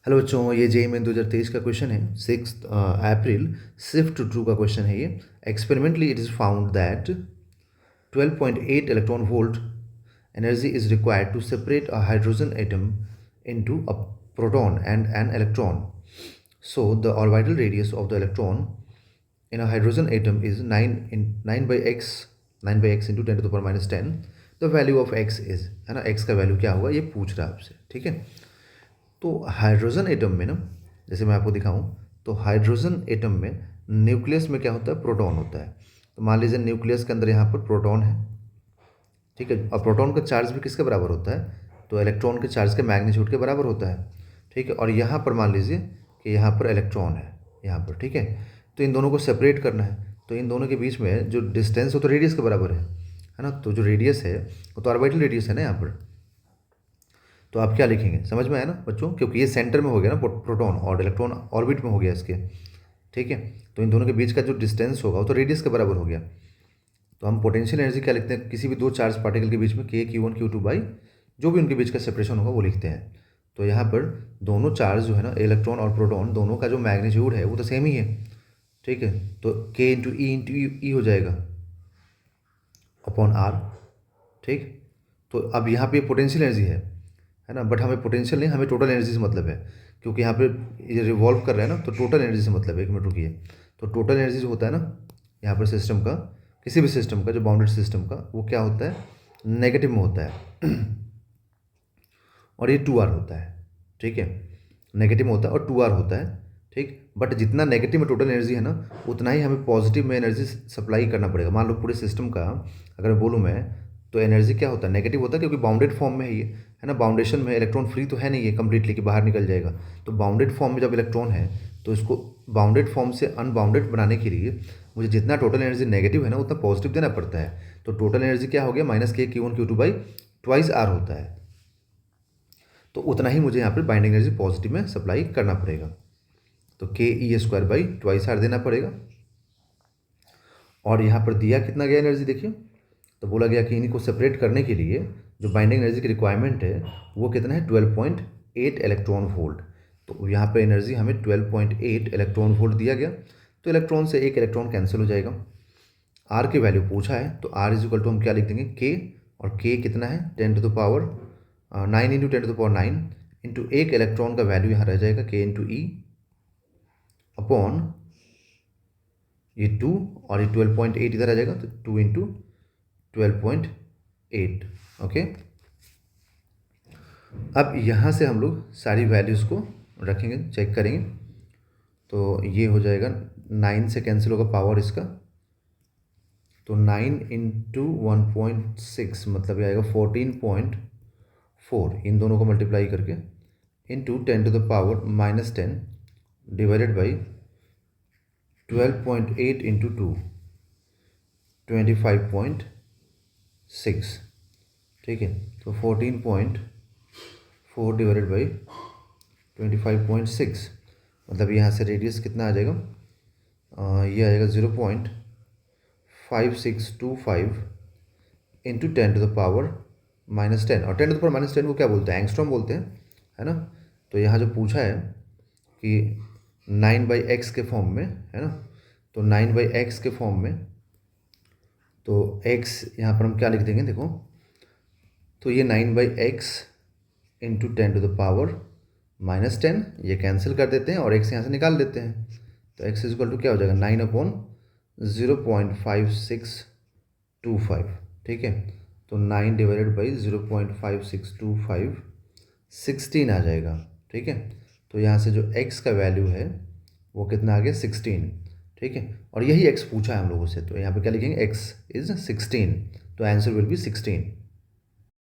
Hello बच्चों, ये JEE main 2023 का क्वेश्चन है। 6 अप्रैल सिफ्ट टू ट्रू का क्वेश्चन है ये। Experimentally it is found that 12.8 electron volt energy is required to separate a hydrogen atom into a proton and an electron. So the orbital radius of the electron in a hydrogen atom is 9 by x into 10 to the power minus 10. The value of x is, है ना, x का value क्या होगा ये पूछ रहा है आपसे। ठीक है, तो हाइड्रोजन एटम में ना, जैसे मैं आपको दिखाऊं, तो हाइड्रोजन एटम में न्यूक्लियस में क्या होता है, प्रोटॉन होता है। तो मान लीजिए न्यूक्लियस के अंदर यहाँ पर प्रोटॉन है। ठीक है, और प्रोटॉन का चार्ज भी किसके बराबर होता है, तो इलेक्ट्रॉन के चार्ज के मैग्नीट्यूड के बराबर होता है। ठीक है, और यहाँ पर मान लीजिए कि यहाँ पर इलेक्ट्रॉन है यहाँ पर। ठीक है, तो इन दोनों को सेपरेट करना है, तो इन दोनों के बीच में जो डिस्टेंस हो तो रेडियस के बराबर है ना। तो जो रेडियस है वो तो ऑर्बिटल रेडियस है ना यहाँ पर। तो आप क्या लिखेंगे, समझ में आया ना बच्चों, क्योंकि ये सेंटर में हो गया ना प्रोटॉन, और इलेक्ट्रॉन ऑर्बिट में हो गया इसके। ठीक है, तो इन दोनों के बीच का जो डिस्टेंस होगा वो तो रेडियस के बराबर हो गया। तो हम पोटेंशियल एनर्जी क्या लिखते हैं, किसी भी दो चार्ज पार्टिकल के बीच में के Q1 Q2 बाई जो भी उनके बीच का सेपरेशन होगा वो लिखते हैं। तो यहाँ पर दोनों चार्ज जो है ना, इलेक्ट्रॉन और प्रोटॉन, दोनों का जो मैग्नीट्यूड है वो तो सेम ही है। ठीक है, तो K इंटू ई हो जाएगा अपॉन आर। ठीक, तो अब यहाँ पे पोटेंशियल एनर्जी है ना, बट हमें पोटेंशियल नहीं, हमें टोटल एनर्जी से मतलब है, क्योंकि यहाँ पे ये रिवॉल्व कर रहा है ना, तो टोटल एनर्जी से मतलब है। एक मिनट रुकिए, तो टोटल एनर्जी जो होता है ना यहाँ पर सिस्टम का, किसी भी सिस्टम का जो बाउंडेड सिस्टम का, वो क्या होता है, नेगेटिव में होता है और ये 2R होता है। ठीक है, नेगेटिव में होता है और 2R होता है। ठीक, बट जितना नेगेटिव में टोटल एनर्जी है ना, उतना ही हमें पॉजिटिव में एनर्जी सप्लाई करना पड़ेगा। मान लो पूरे सिस्टम का अगर मैं बोलूँ मैं, तो एनर्जी क्या होता है, नेगेटिव होता है, क्योंकि बाउंडेड फॉर्म में है ये, है ना। बाउंडेशन में इलेक्ट्रॉन फ्री तो है नहीं है कंप्लीटली कि बाहर निकल जाएगा। तो बाउंडेड फॉर्म में जब इलेक्ट्रॉन है, तो इसको बाउंडेड फॉर्म से अनबाउंडेड बनाने के लिए मुझे जितना टोटल एनर्जी नेगेटिव है ना, उतना पॉजिटिव देना पड़ता है। तो टोटल एनर्जी क्या हो गया, माइनस के Q1 Q2 by twice are होता है। तो उतना ही मुझे यहाँ पर बाइंडिंग एनर्जी पॉजिटिव में सप्लाई करना पड़ेगा। तो के E square by twice are देना पड़ेगा। और यहाँ पर दिया कितना गया एनर्जी देखिए, तो बोला गया कि इनको सेपरेट करने के लिए जो बाइंडिंग एनर्जी की रिक्वायरमेंट है वो कितना है, 12.8 इलेक्ट्रॉन वोल्ट। तो यहाँ पर एनर्जी हमें 12.8 इलेक्ट्रॉन वोल्ट दिया गया। तो इलेक्ट्रॉन से एक इलेक्ट्रॉन कैंसिल हो जाएगा। आर की वैल्यू पूछा है, तो आर इज इक्वल टू हम क्या लिख देंगे, के, और के कितना है 10 to the power 9 into 10 to the power 9 into एक इलेक्ट्रॉन का वैल्यू यहाँ रह जाएगा के इंटू ई अपॉन ये 2, और ये 12.8 इधर आ जाएगा, तो 2 इंटू 12.8। ओके, अब यहाँ से हम लोग सारी वैल्यूज़ को रखेंगे, चेक करेंगे। तो ये हो जाएगा 9 से कैंसिल होगा पावर इसका, तो 9 इंटू 1.6 मतलब ये आएगा 14.4, इन दोनों को मल्टीप्लाई करके into 10 to the power minus 10 divided by 12.8 into 2 25.6। ठीक है, तो 14.4 डिवाइडेड बाई 25.6 मतलब यहाँ से रेडियस कितना आ जाएगा, ये आएगा 0.5625 into 10 to the power minus 10। और 10 टू द पावर माइनस 10 को क्या बोलते हैं, एंगस्ट्रॉम बोलते हैं, है ना। तो यहाँ जो पूछा है कि 9/x के फॉर्म में, है ना, तो 9/x के फॉर्म में, तो x यहाँ पर हम क्या लिख देंगे देखो, तो ये 9/x into 10 to the power minus 10, ये कैंसिल कर देते हैं और x यहाँ से निकाल देते हैं। तो x इज इक्वल टू क्या हो जाएगा, 9/0.5625। ठीक है, तो 9 डिवाइडेड बाई 0.5625 16 आ जाएगा। ठीक है, तो यहाँ से जो x का वैल्यू है वो कितना आ गया, 16। ठीक है, और यही x पूछा है हम लोगों से, तो यहाँ पे क्या लिखेंगे, x इज 16, तो आंसर विल बी 16।